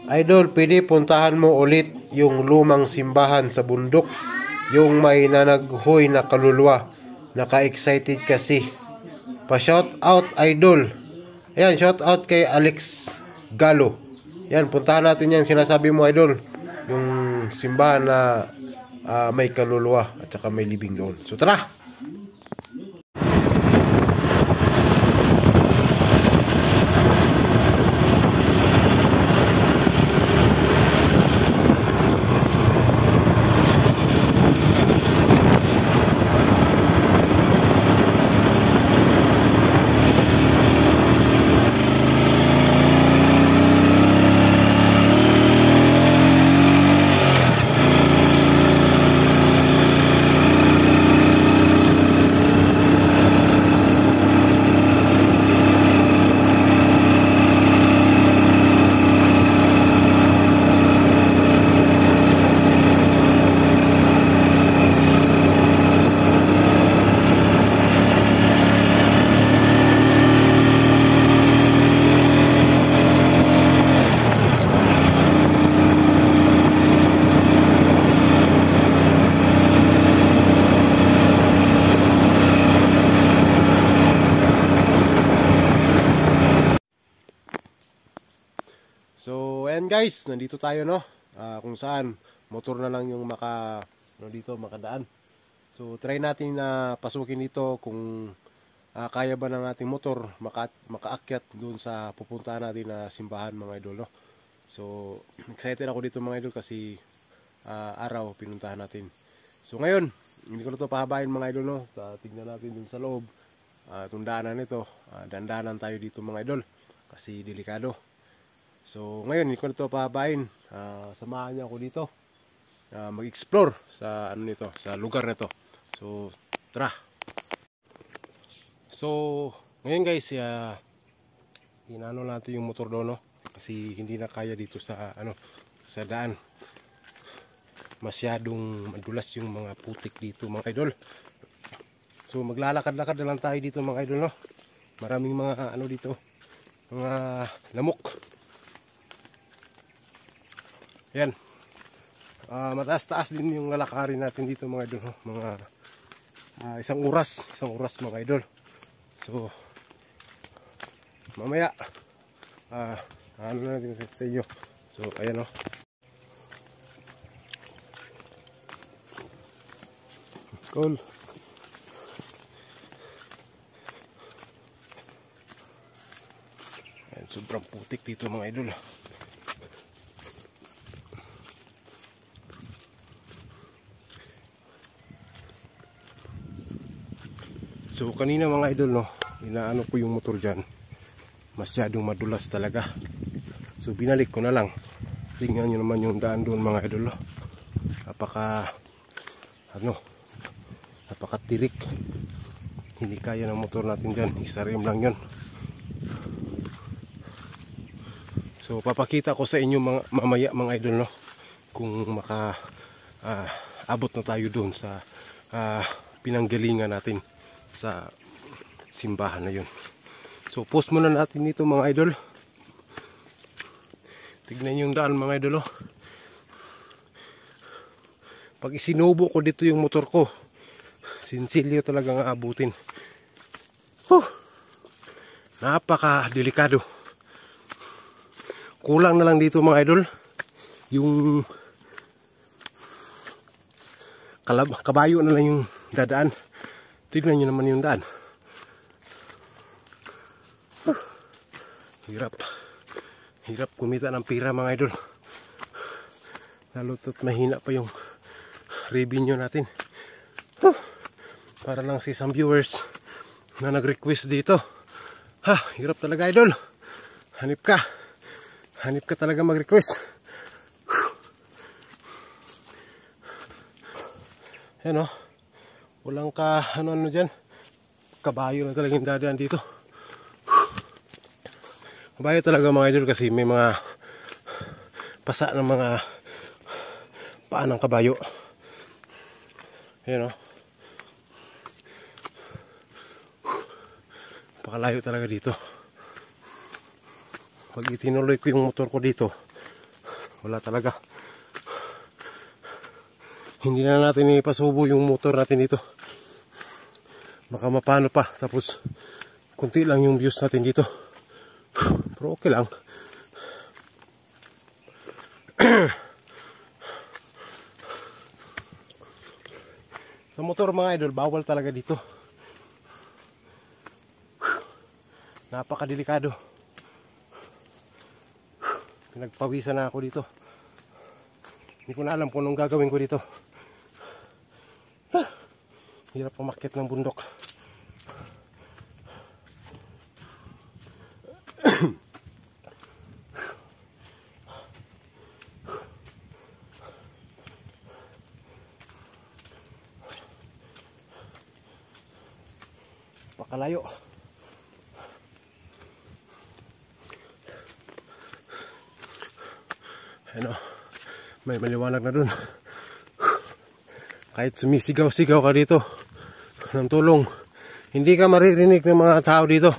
Idol, pwede puntahan mo ulit yung lumang simbahan sa bundok. Yung may nanaghoy na kaluluwa. Naka-excited kasi. Pa-shout out, Idol. Ayan, shout out kay Alex Galo. Yan, puntahan natin yan. Sinasabi mo, Idol. Yung simbahan na may kaluluwa at saka may libing doon. So, tara! So, ayan guys, nandito tayo, no? Kung saan motor na lang yung makadaan. So, try natin na pasukin dito kung kaya ba ng ating motor makaakyat doon sa pupuntahan natin na simbahan, mga idol, no? So, excited ako dito, mga idol, kasi araw pinuntahan natin. So, ngayon, hindi ko na ito pahabain, mga idol, no? Tignan natin dun sa loob. Itong daanan ito, dandanan tayo dito, mga idol, kasi delikado. So ngayon hindi ko na ito pahabain. Samahan niyo ako dito mag-explore sa sa lugar na to. So tara. So ngayon guys, inano natin yung motor doon, no? Kasi hindi na kaya dito sa sa daan. Masyadong madulas yung mga putik dito, mga idol. So maglalakad-lakad na lang tayo dito, mga idol, no? Maraming mga dito, mga lamok. Yan. Mataas-taas din yung lalakarin natin dito, mga idol, no? Mga isang oras mga idol. So mamaya ano na natin sa inyo. So ayan, no? Cool. Ayan, sobrang putik dito, mga idol. So kanina, mga idol, no, inaano ko yung motor dyan, masyadong madulas talaga. So binalik ko na lang. Tingnan nyo naman yung daan doon, mga idol, no? Napakatirik. Hindi kaya ng motor natin dyan, isa rim lang yun. So papakita ko sa inyo mamaya, mga idol, no, kung abot na tayo doon sa pinanggalingan natin sa simbahan na yun. So post muna natin dito, mga idol. Tignan yung daan, mga idol, oh. Pag isinubo ko dito yung motor ko, sinsilyo talagang aabutin. Napaka delikado. Kulang na lang dito, mga idol, yung kabayo na lang yung dadaan. Tignan nyo naman yung daan. Hirap kumita ng pira, mga idol. Lalo't mahina pa yung revenue natin. Para lang sa isang viewers na nag-request dito. Hirap talaga, idol. Hanip ka talaga mag-request. Yan, oh. Walang ano dyan. Kabayo na talaga yung dadaan dito. Kabayo talaga, mga idol, kasi may mga pasa ng mga paa ng kabayo. Ayan, oh. Pakalayo talaga dito. Pag itinuloy ko yung motor ko dito, Wala talaga. Hindi na natin ipasubo yung motor natin dito. Baka mapano pa. Tapos kunti lang yung views natin dito. Pero okay lang. Sa motor mga idol, bawal talaga dito. Napakadelikado. Pinagpawisan na ako dito. Hindi ko na alam kung anong gagawin ko dito. Hirap umakyat ng bundok. Pakalayo. Ano, may maliwanag na dun. Kahit sumisigaw-sigaw ka dito ng tulong, hindi ka maririnig ng mga tao dito.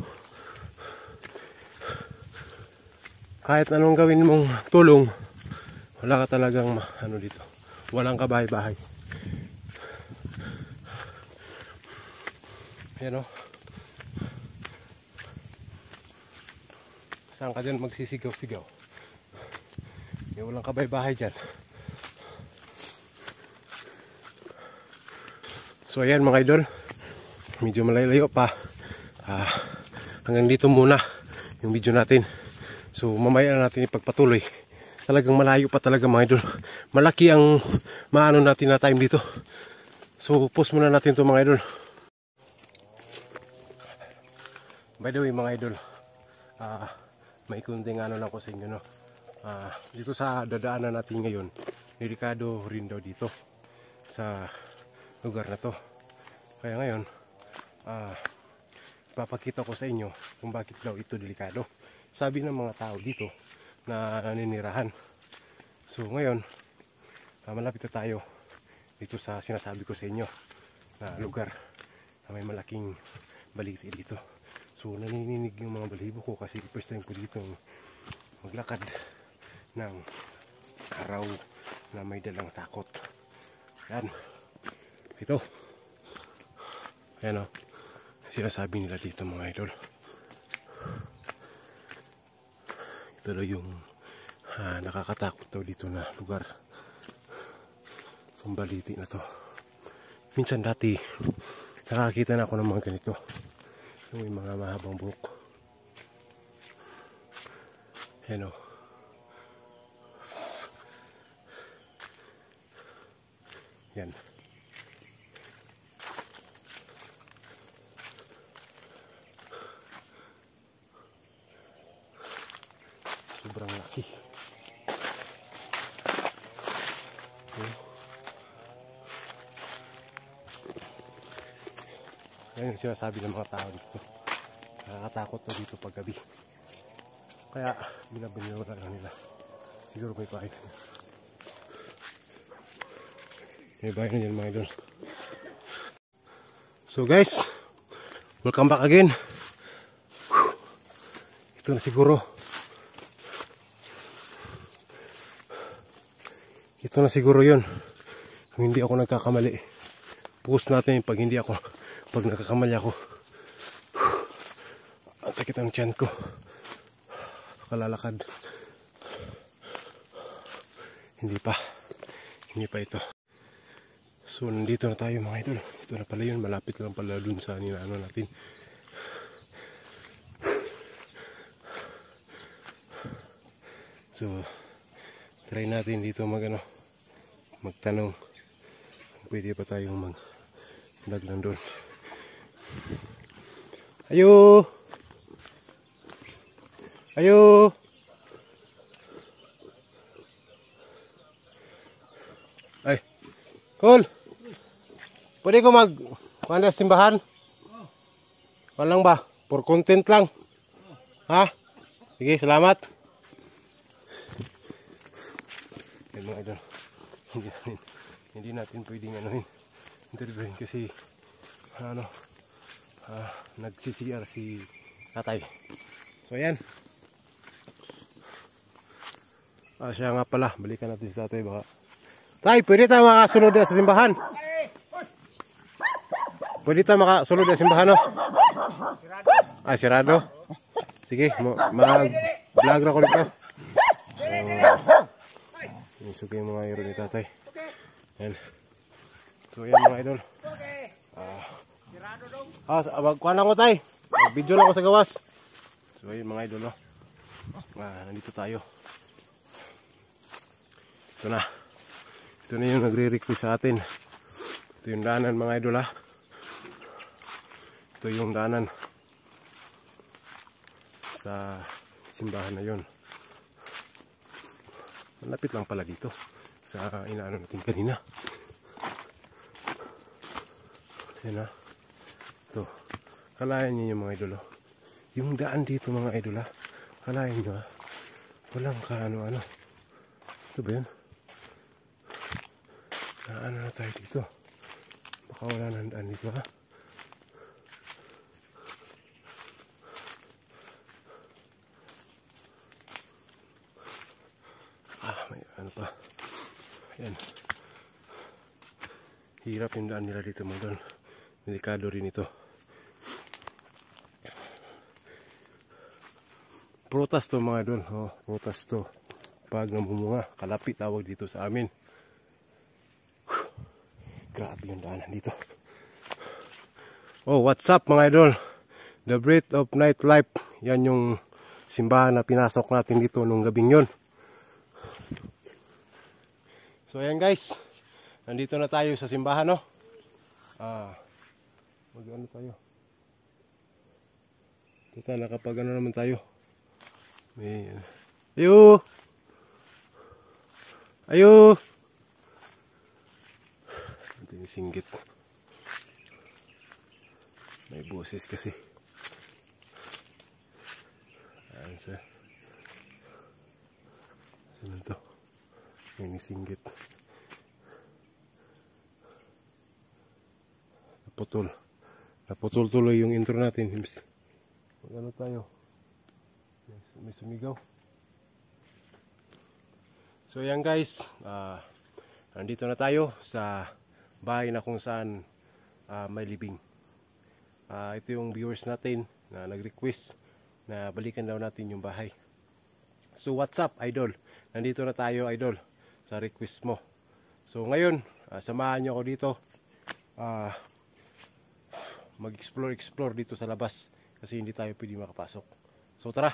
Kahit anong gawin mong tulong, wala ka talagang ano dito. Walang kabahay-bahay. Ayan o. Saan ka dyan magsisigaw-sigaw? Walang kabay-bahay dyan. So ayan mga idol, medyo malayo pa. Hanggang dito muna yung video natin. So mamaya na natin ipagpatuloy. Talagang malayo pa talaga mga idol. Malaki ang maano natin na time dito. So post muna natin to mga idol. By the way mga idol, may kunting ano lang ko sa inyo, no? Dito sa dadaanan natin ngayon, delikado rin daw dito sa lugar na to. Kaya ngayon, papakita ko sa inyo kung bakit daw ito delikado. Sabi ng mga tao dito na naninirahan. So ngayon, malapit na tayo dito sa sinasabi ko sa inyo na lugar na may malaking baliti dito. So nanininig yung mga balibo ko kasi first time ko dito maglakad ng araw na may dalang takot. Yan. Ito. Ayan o. Sinasabi nila dito mga idol. Ito daw yung nakakatakot daw dito na lugar. Itong baliti na to. Minsan dati nakakita na ako ng mga ganito. Yung may mga mahabang buhok. Ayan o. Yan. Sobrang laki. Yan yung sinasabi ng mga tao dito. Nakakatakot to dito pag gabi. Kaya binabinura lang nila. Siguro may bahay na. May bahay na dyan mga idol. So guys, welcome back again. Ito na siguro. Ito na siguro yun. Kung hindi ako nagkakamali. Post natin pag hindi ako, pag nagkakamali ako. Ang sakit ang tiyan ko. Kalalakad. Hindi pa ito. So nandito na tayo mga idol. Ito na pala yun, malapit lang pala dun sa ninaano natin. So try natin dito magtanong kung pwede pa tayong mag-vlog lang doon. Ayo! Ayo! Ay! Cool! Pwede ko mag-kuhan simbahan? Walang ba? For content lang. Ha? Sige, salamat. Yan mga idol. Hindi natin pwedeng interviewin kasi nag-CCR si tatay. So ayan. Siya nga pala, balikan natin si tatay baka. Tay, pwede tayo makasunod sa simbahan? Pwede tayo makasunod sa simbahan, no? Sirado. Sige, mag-vlog na ko dito. Isugi yung mga iro ni tatay. Yan. So yan mga idol. Magkuha lang ko tay. Video lang ko sa gawas. So yan mga idol, no? Nandito tayo. Ito na. Ito na yung nagre-request sa atin. Ito yung daanan mga idol, ha. Ito yung daanan sa simbahan na yun. Malapit lang pala dito sa inaano natin kanina. Yan, ha. Ito. Kalayan nyo yung mga idol, oh. Yung daan dito mga idol, ha. Kalayan nyo, ha. Walang kaano-ano. Ito ba yun? Ano na tayo dito? Baka wala nang daan dito, ha. May ano pa. Ayan. Hirap yung daan nila dito mga idol. Delikado rin ito. Prutas to mga idol. Oh, prutas to. Pag namumunga, kalapit tawag dito sa amin. Grabe yung daanan dito. Oh, what's up mga idol? The Breath of Nightlife. Yan yung simbahan na pinasok natin dito nung gabing yun. So ayan guys, nandito na tayo sa simbahan, no? Mag-ano tayo? Ito na, nakapag ano naman tayo. May ayo! Ayo! Ito yung singgit. May boses kasi. Ayan siya. Sino to? May singgit. Naputol tuloy yung intro natin. Ano tayo? May sumigaw. So yan guys, nandito na tayo sa bahay na kung saan may libing. Ito yung viewers natin na nag-request na balikan daw natin yung bahay. So what's up idol? Nandito na tayo idol sa request mo. So ngayon, samahan nyo ako dito. Mag-explore dito sa labas kasi hindi tayo pwede makapasok. So tara.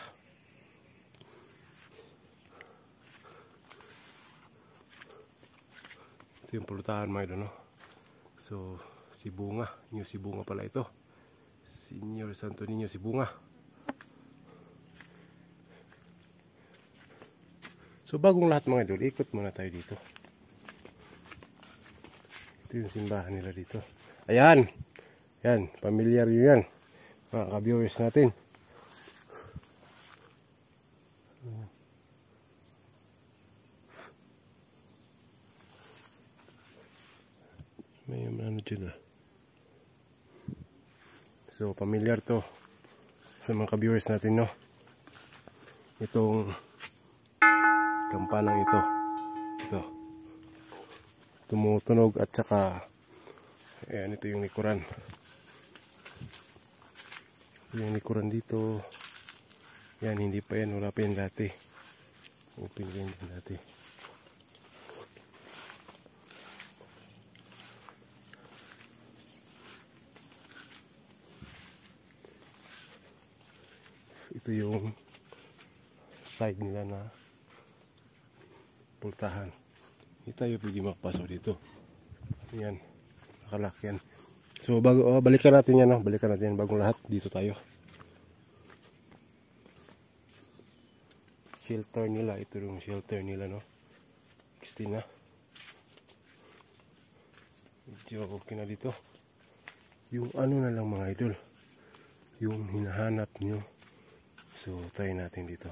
Ito yung pulutahan mga idol, no? So si Bunga, si Bunga pala ito. Senior Santo Niño si Bunga. So bagong lahat mga idol, ikot muna tayo dito. Ito yung simbahan nila dito. Ayan. Yan, familiar yun yan. Mga ka-viewers natin. May ano dyan, So familiar to sa mga ka-viewers natin, no? Itong kampanang ito tumutunog at saka ayan, ito yung likuran. Yung likuran dito yan, hindi pa yan, wala pa yan dati. Open yan dati. Ito yung side nila na pultahan. Hindi tayo pwede makapasok dito. Yan, nakalak yan. So bago balikan natin yan, no? Balikan natin yan bagong lahat. Dito tayo. Shelter nila, ito yung shelter nila, no? Extend na. Medyo okay na dito. Yung ano na lang mga idol, yung hinahanap nyo. So try natin dito.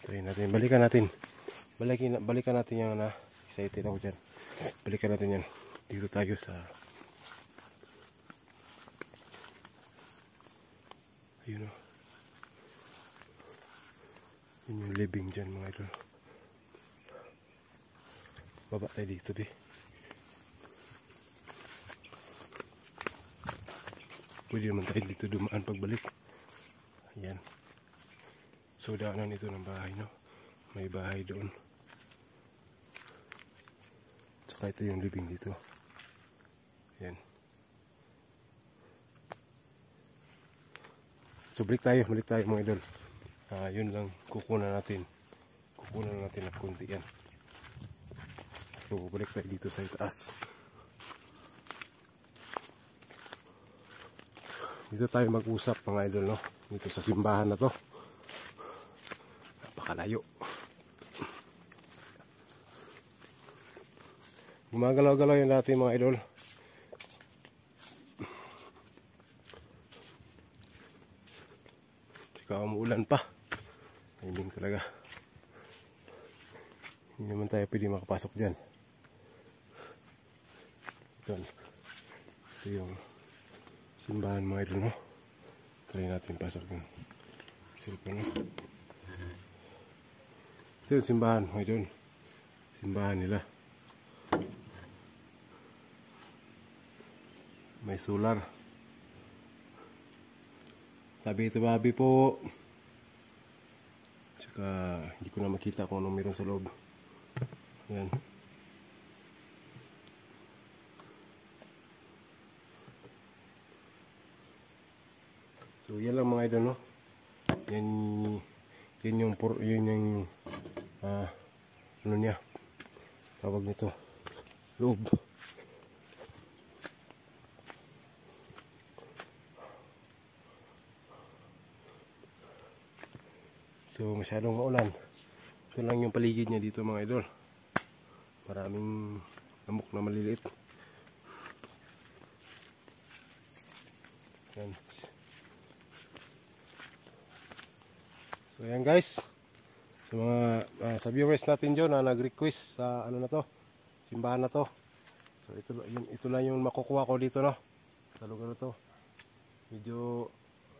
Try natin, balikan natin yan, na excited ako dyan. Balikan natin yan. Dito tayo sa ayun, o. Yun yung living dyan mga idol. Baba tayo dito, be. Pwede naman tayo dito dumaan pagbalik. Ayan. So daanan ito ng bahay, no? May bahay doon. Tsaka ito yung living dito. Ayan. So balik tayo mga idol. Yun lang kukunan natin ng konti yan. So balik tayo dito sa itaas. Dito tayo mag-usap mga idol, no? Dito sa simbahan na to. Napakalayo. Gumagalaw-galaw yan natin mga idol. Tsaka umuulan pa. Timing talaga. Hindi naman tayo pwede makapasok dyan. Ito yung simbahan mga idol, no? Try natin pasok yung cellphone, no? Ito yung simbahan mga idol. Simbahan nila. May solar. Tabi ito babi po. Tsaka hindi ko na makita kung anong meron sa loob. Yan. So yan lang mga idol, no? Yan yung ano niya, tawag nito, loob. So masyadong maulan. Ito lang yung paligid niya dito mga idol. Maraming lamok na maliliit. Yan. So ayan guys, sa mga sa viewers natin dyan na nag-request sa ano na to, simbahan na to. So ito lang yung makukuha ko dito, no, sa lugar na to. Medyo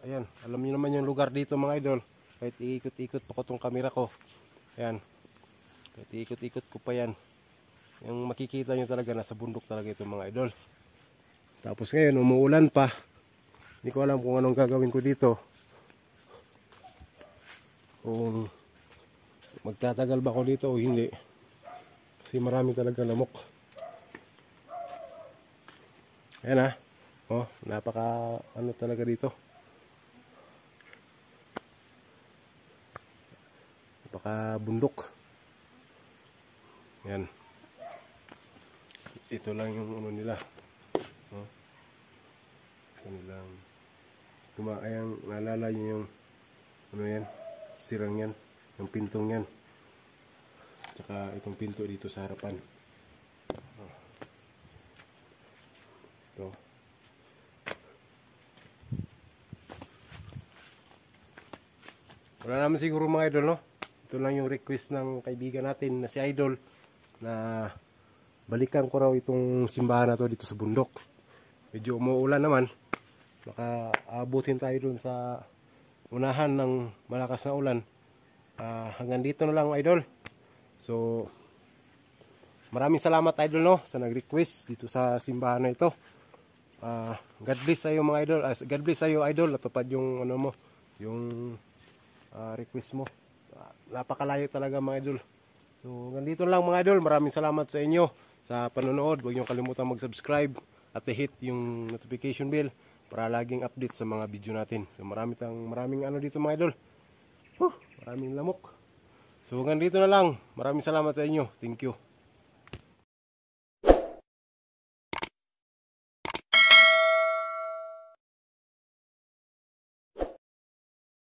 ayan, alam niyo naman yung lugar dito mga idol. Kahit iikot-ikot pa ko tong camera ko, ayan, kahit iikot-ikot ko pa yan, yung makikita nyo talaga nasa bundok talaga ito mga idol. Tapos ngayon umuulan pa, hindi ko alam kung anong gagawin ko dito. Kung magtatagal ba ako dito o hindi, kasi marami talaga lamok. Ayan napaka ano talaga dito, napaka bundok. Ayan, ito lang yung ano nila, ito nilang ayang naalala nyo yung ano yan, sirang yan, yung pintong yan, tsaka itong pinto dito sa harapan. Ito. Wala naman siguro mga idol, no? Ito lang yung request ng kaibigan natin na si Idol, na balikan ko raw itong simbahan na to dito sa bundok. Medyo umuulan naman, baka abutin tayo dun sa unahan ng malakas na ulan. Hanggang dito na lang idol. So maraming salamat idol, no, sa nag-request dito sa simbahan na ito. God bless sa iyo mga idol. God bless sa iyo idol, natupad yung ano mo, yung request mo. Napakalayo talaga mga idol. So ganito lang mga idol. Maraming salamat sa inyo sa panonood. Huwag niyo kalimutan mag-subscribe at i-hit yung notification bell para laging update sa mga video natin. So maraming ano dito mga idol. Maraming lamok. So hanggang dito na lang. Maraming salamat sa inyo. Thank you.